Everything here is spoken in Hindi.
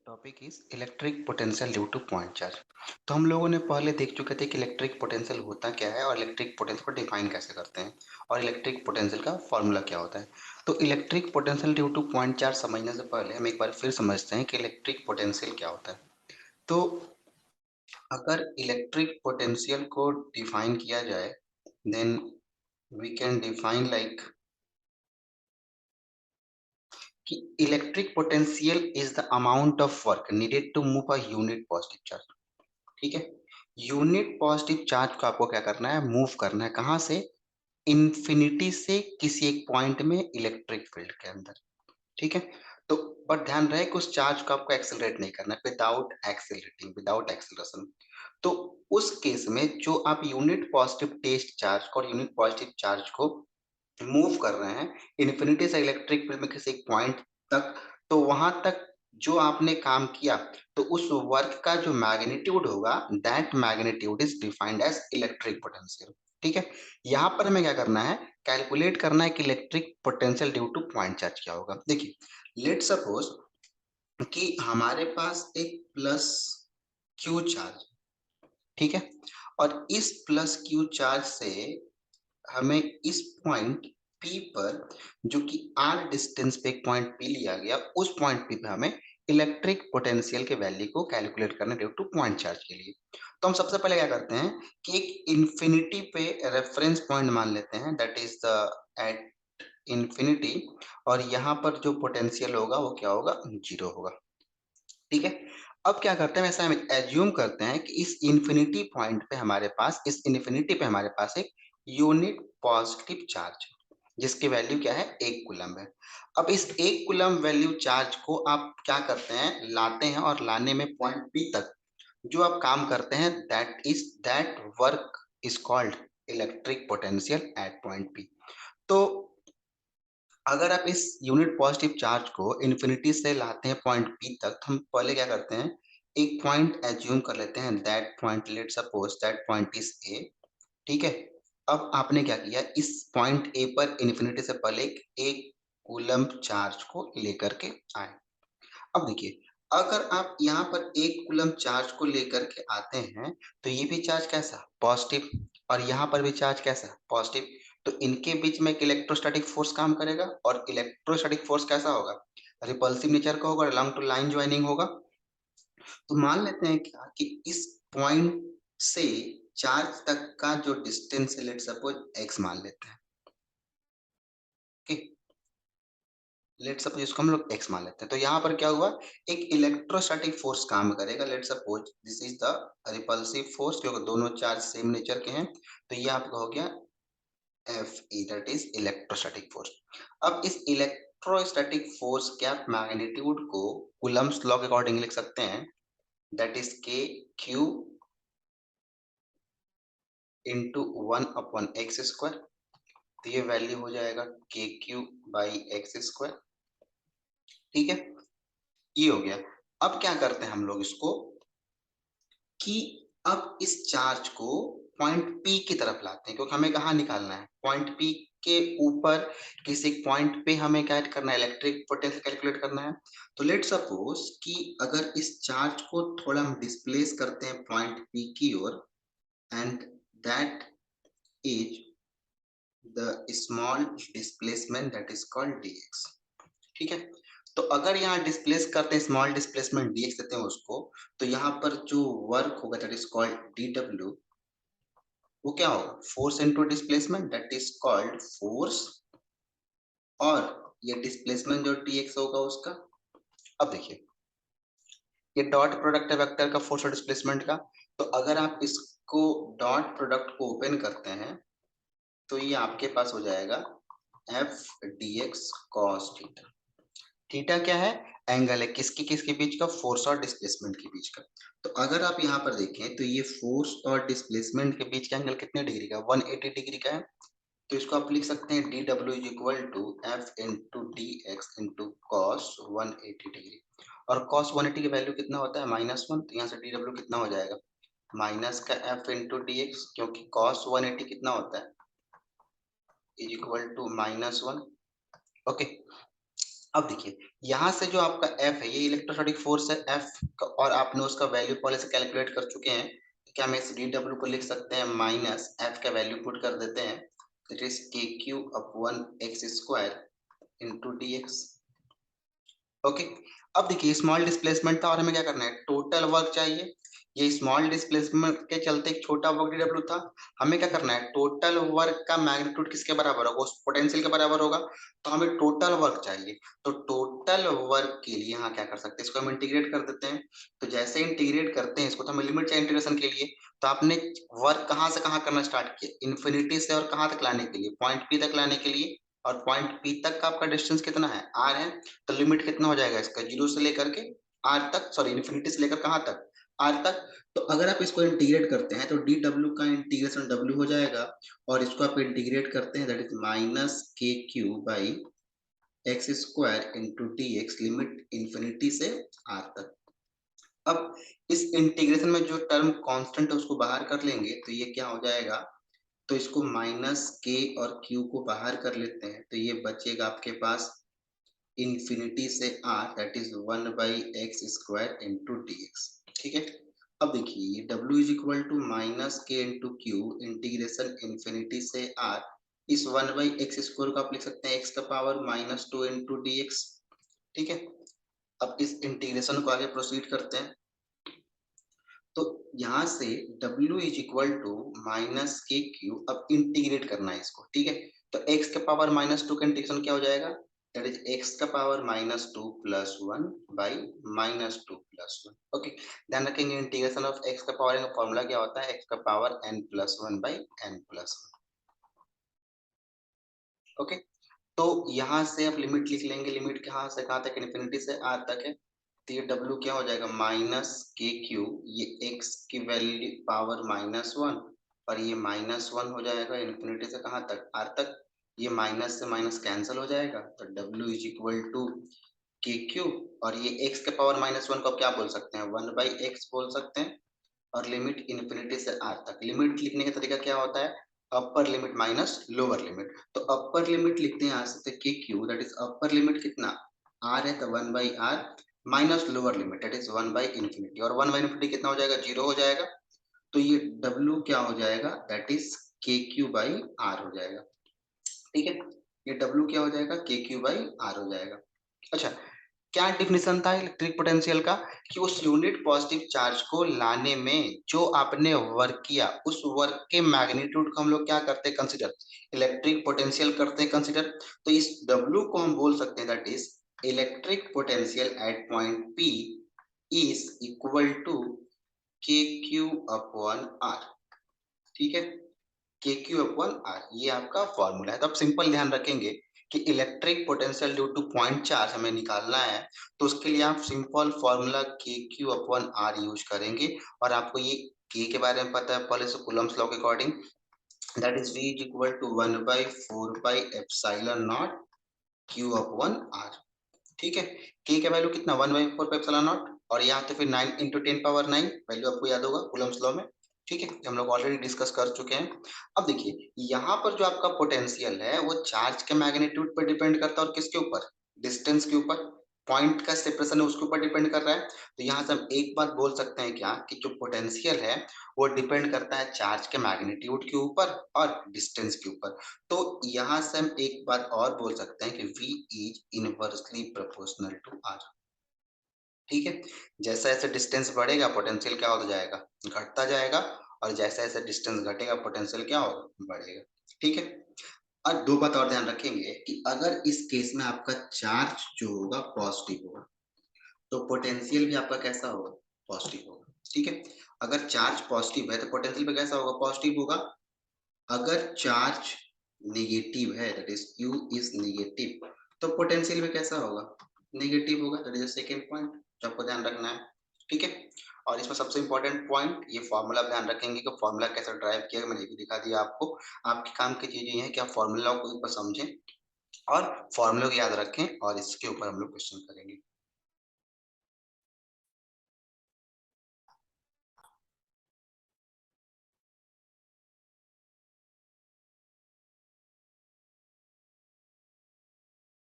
Topic is electric potential due two point charge. तो हम लोगों ने पहले देख चुके थे कि इलेक्ट्रिक पोटेंशियल होता क्या है और इलेक्ट्रिक पोटेंशियल को डिफाइन कैसे करते हैं और इलेक्ट्रिक पोटेंशियल का फॉर्मूला क्या होता है। तो electric potential due two point charge समझने से पहले हम एक बार फिर समझते हैं कि इलेक्ट्रिक पोटेंशियल क्या होता है। तो अगर इलेक्ट्रिक पोटेंशियल को डिफाइन किया जाए then we can define like कि electric potential is the amount of work needed to move a unit positive charge. ठीक है, यूनिट पॉजिटिव चार्ज को आपको क्या करना है, मूव करना है। कहां से? इन्फिनिटी से किसी एक पॉइंट में इलेक्ट्रिक फील्ड के अंदर। ठीक है, तो बट ध्यान रहे कि उस चार्ज को आपको एक्सेलरेट नहीं करना है, विदाउट एक्सेलरेशन। तो उस केस में जो आप यूनिट पॉजिटिव टेस्ट चार्ज को और यूनिट पॉजिटिव चार्ज को मूव कर रहे हैं इन्फिनिटी से इलेक्ट्रिक फील्ड में किसी एक पॉइंट तक, तो वहां तक जो आपने काम किया, तो उस वर्क का जो मैग्नीट्यूड होगा that magnitude is defined as electric potential. ठीक है, यहाँ पर हमें क्या करना है, कैलकुलेट करना है कि electric potential due two point charge क्या होगा। देखिए, लेट सपोज कि हमारे पास एक प्लस क्यू चार्ज, ठीक है, और इस प्लस क्यू चार्ज से हमें इस पॉइंट P पर, जो कि R डिस्टेंस पे एक पॉइंट P लिया गया, उस पॉइंट P पे हमें इलेक्ट्रिक पोटेंशियल के वैल्यू को कैलकुलेट करना ड्यू टू पॉइंट चार्ज के लिए। तो हम सबसे पहले क्या करते हैं कि एक इन्फिनिटी पे रेफरेंस पॉइंट मान लेते हैं, that is the at infinity, और यहाँ पर जो पोटेंशियल होगा वो क्या होगा, जीरो होगा। ठीक है, अब क्या करते हैं, वैसे हम एज्यूम करते हैं कि इस इन्फिनिटी पॉइंट पे हमारे पास, इस इन्फिनिटी पे हमारे पास एक यूनिट पॉजिटिव चार्ज जिसकी वैल्यू क्या है, 1 कूलम है। अब इस 1 कूलम वैल्यू चार्ज को आप क्या करते हैं, लाते हैं, और लाने में पॉइंट पी तक जो आप काम करते हैं that work is called electric potential at point P. तो अगर आप इस यूनिट पॉजिटिव चार्ज को इन्फिनिटी से लाते हैं पॉइंट पी तक, तो हम पहले क्या करते हैं, एक पॉइंट एज्यूम कर लेते हैं, that point, let suppose that point is a. ठीक है, अब आपने क्या किया, इस पॉइंट ए पर इन्फिनिटी से पहले एक कूलम्ब चार्ज को लेकर के आए। अब देखिए, अगर आप यहाँ पर एक कूलम्ब चार्ज को लेकर के आते हैं, तो ये भी चार्ज कैसा, पॉजिटिव, और यहाँ पर भी चार्ज कैसा, पॉजिटिव। तो इनके बीच में एक इलेक्ट्रोस्टैटिक फोर्स काम करेगा, और इलेक्ट्रोस्टैटिक फोर्स कैसा होगा, रिपल्सिव नेचर का होगा, अलोंग टू लाइन ज्वाइनिंग होगा। तो मान लेते हैं क्या कि इस पॉइंट से चार्ज तक का जो डिस्टेंस है, लेट सपोज एक्स मान लेते हैं। ओके, लेट सपोज इसको हम लोग एक्स मान लेते हैं। तो यहाँ पर क्या हुआ, एक इलेक्ट्रोस्टैटिक फोर्स काम करेगा, let suppose this is the repulsive force, क्योंकि दोनों चार्ज सेम नेचर के हैं। तो ये आपका हो गया F E, that is electrostatic force. अब इस इलेक्ट्रोस्टैटिक फोर्स के आप मैग्नीट्यूड को कूलम्ब्स लॉ के अकॉर्डिंग लिख सकते हैं, दैट इज के क्यू इंटू 1/x²। तो ये वैल्यू हो जाएगा के क्यू बाई x²। ठीक है, ये हो गया। अब क्या करते हैं हम लोग इसको, कि अब इस चार्ज को पॉइंट P की तरफ लाते हैं, क्योंकि हमें कहाँ निकालना है, पॉइंट P के ऊपर किसी पॉइंट पे हमें क्या करना है, इलेक्ट्रिक पोटेंशियल कैलकुलेट करना है। तो लेट सपोज कि अगर इस चार्ज को थोड़ा हम डिस्प्लेस करते हैं पॉइंट P की ओर, and that is the small displacement that is called dx। ठीक है, तो अगर यहाँ डिस्प्लेस करते हैं, स्मॉल डिस्प्लेसमेंट dx देते हैं उसको, तो यहाँ पर जो वर्क होगा दैट इज कॉल्ड dw, वो क्या होगा, force into displacement that is called force, और ये डिस्प्लेसमेंट जो dx होगा उसका। अब देखिए, ये डॉट प्रोडक्ट है वेक्टर का फोर्स और डिस्प्लेसमेंट का। तो अगर आप इसको डॉट प्रोडक्ट को ओपन करते हैं, तो ये आपके पास हो जाएगा F D x cos theta. Theta क्या है, एंगल है, किसकी किसके बीच का, फोर्स और डिस्प्लेसमेंट के बीच का। तो अगर आप यहाँ पर देखें, तो ये फोर्स और डिस्प्लेसमेंट के बीच का एंगल कितने डिग्री का, 180 डिग्री का है। तो इसको आप लिख सकते हैं D W is equal to F into D X into cos 180 degree. और कॉस 180 की वैल्यू कितना होता है, -1। तो यहाँ से डी डब्ल्यू कितना हो जाएगा, माइनस का एफ इंटू डी एक्स, क्योंकि कॉस 180 कितना होता है, इज इक्वल टू -1। ओके, अब देखिए यहाँ से जो आपका F है ये इलेक्ट्रोस्टैटिक फोर्स है F और आपने उसका वैल्यू पहले से कैलकुलेट कर चुके हैं। तो क्या हम इस DW को लिख सकते हैं माइनस F का वैल्यू पुट कर देते हैं, it is KQ upon x square into dx। Okay, अब देखिए स्मॉल डिस्प्लेसमेंट था और हमें क्या करना है, टोटल वर्क चाहिए। ये स्मॉल डिस्प्लेसमेंट के चलते एक छोटा वर्क डब्ल्यू था, हमें क्या करना है, टोटल वर्क का मैग्नीट्यूड किसके बराबर होगा, उस पोटेंशियल के बराबर होगा। तो हमें टोटल वर्क चाहिए, तो टोटल वर्क के लिए यहाँ क्या कर सकते हैं, इसको हम इंटीग्रेट कर देते हैं। तो जैसे इंटीग्रेट करते हैं इसको, तो हमें लिमिट चाहिए इंटीग्रेशन के लिए। तो आपने वर्क कहाँ से कहाँ करना स्टार्ट किया, इन्फिनिटी से और कहाँ तक लाने के लिए, पॉइंट पी तक लाने के लिए। और पॉइंट पी तक का आपका डिस्टेंस कितना है, आर है। तो लिमिट कितना हो जाएगा इसका, जीरो से लेकर के आर तक, सॉरी इन्फिनिटी से लेकर कहां तक, आर तक। तो अगर आप इसको इंटीग्रेट करते हैं तो डी डब्ल्यू का इंटीग्रेशन डब्ल्यू हो जाएगा, और इसको आप इंटीग्रेट करते हैं that is minus K Q by x square into D x, limit infinity से आर तक। अब इस इंटीग्रेशन में जो टर्म कांस्टेंट है उसको बाहर कर लेंगे, तो ये क्या हो जाएगा, तो इसको माइनस के और क्यू को बाहर कर लेते हैं, तो ये बचेगा आपके पास इंफिनिटी से R that is 1/x² into D X. ठीक है, अब देखिए ये w is equal to minus K into Q integration infinity से आर, इस 1/x² को आप लिख सकते हैं x का पावर -2 इंटू डी एक्स। ठीक है, अब इस इंटीग्रेशन को आगे प्रोसीड करते हैं। तो यहाँ से w is equal to minus K Q, अब इंटीग्रेट करना है इसको। ठीक है, तो x के पावर -2 का इंटीग्रेशन क्या हो जाएगा, दैट इज x का power -2 plus 1 by -2 plus 1। Okay, ध्यान रखेंगे इंटीग्रेशन ऑफ x का पावर का फॉर्मूला क्या होता है, x का power n plus 1 by n plus 1। Okay, तो यहाँ से आप लिमिट लिख लेंगे, लिमिट कहाँ से कहाँ तक, इन्फिनिटी से आर तक है। तो ये W क्या हो जाएगा, माइनस के क्यू, ये x की वैल्यू पावर -1 और ये -1 हो जाएगा इन्फिनिटी से कहाँ तक, आर तक। ये माइनस से माइनस कैंसिल हो जाएगा, तो W is equal to K Q, और ये x के पावर -1 को आप क्या बोल सकते हैं, 1/x बोल सकते हैं। और लिमिट इन्फिनिटी से आर तक, लिमिट लिखने का तरीका क्या होता है, upper limit minus lower limit. तो अपर लिमिट लिखते हैं यहाँ से k q, that is upper limit कितना, आर है तो 1/r minus lower limit that is 1/इंफिनिटी, और 1/इंफिनिटी कितना हो जाएगा, जीरो हो जाएगा। तो ये W क्या हो जाएगा, दैट इज के क्यू बाई आर हो जाएगा। ठीक है, ये W क्या हो जाएगा, के क्यू बाई आर हो जाएगा। अच्छा, क्या डिफिनेशन था इलेक्ट्रिक पोटेंशियल का, कि उस यूनिट पॉजिटिव चार्ज को लाने में जो आपने वर्क किया, उस वर्क के मैग्नीट्यूड को हम लोग क्या करते हैं, कंसीडर इलेक्ट्रिक पोटेंशियल करते हैं कंसीडर। तो इस W को हम बोल सकते हैं that is electric potential at point P is equal to K Q upon R. ठीक है, के क्यू अपॉन आर, ये आपका फॉर्मूला है। तो आप सिंपल ध्यान रखेंगे कि electric potential due two point charge हमें निकालना है, तो उसके लिए आप सिंपल फॉर्मूला के क्यू अपॉन आर यूज करेंगे। और आपको ये के के बारे में पता है पहले से, कूलम्स लॉ के according that is v is equal to 1/4 pi epsilon naught q upon r। ठीक है, के का वैल्यू कितना, 1/4 पाई एप्सिलॉन नॉट, और यहाँ तो फिर 9 इंटू 10⁻⁹ वैल्यू आपको याद होगा कूलम्स लॉ में। ठीक है, हम लोग ऑलरेडी डिस्कस कर चुके हैं। अब देखिए यहाँ पर जो आपका पोटेंशियल है वो चार्ज के मैग्नीट्यूड पर डिपेंड करता है, और किसके ऊपर, डिस्टेंस के ऊपर, पॉइंट का सेपरेशन है उसके ऊपर डिपेंड कर रहा है। तो यहाँ से हम एक बात बोल सकते हैं क्या, कि जो पोटेंशियल है वो डिपेंड करता है चार्ज के मैग्नीट्यूड के ऊपर और डिस्टेंस के ऊपर। तो यहाँ से हम एक बात और बोल सकते हैं कि V is inversely proportional to R। ठीक है, जैसा जैसे डिस्टेंस बढ़ेगा पोटेंशियल क्या होता जाएगा, घटता जाएगा, और जैसा जैसे डिस्टेंस घटेगा पोटेंशियल क्या होगा, बढ़ेगा। ठीक है, और दो बात और ध्यान रखेंगे कि अगर इस केस में आपका चार्ज जो होगा पॉजिटिव होगा, तो पोटेंशियल भी आपका कैसा होगा, पॉजिटिव होगा। ठीक है, अगर चार्ज पॉजिटिव है तो पोटेंशियल भी कैसा होगा, पॉजिटिव होगा। अगर चार्ज नेगेटिव है that is Q is negative, तो पोटेंशियल में कैसा होगा, नेगेटिव होगा। दैट इज सेकंड पॉइंट जो आपको ध्यान रखना है। ठीक है, और इसमें सबसे इंपॉर्टेंट पॉइंट ये फॉर्मूला ध्यान रखेंगे कि फॉर्मूला कैसे ड्राइव किया, मैंने भी दिखा दिया आपको। आपके काम की चीजें ये है कि आप फॉर्मूला को एक बार समझें और फॉर्मूले को याद रखें, और इसके ऊपर हम लोग क्वेश्चन करेंगे।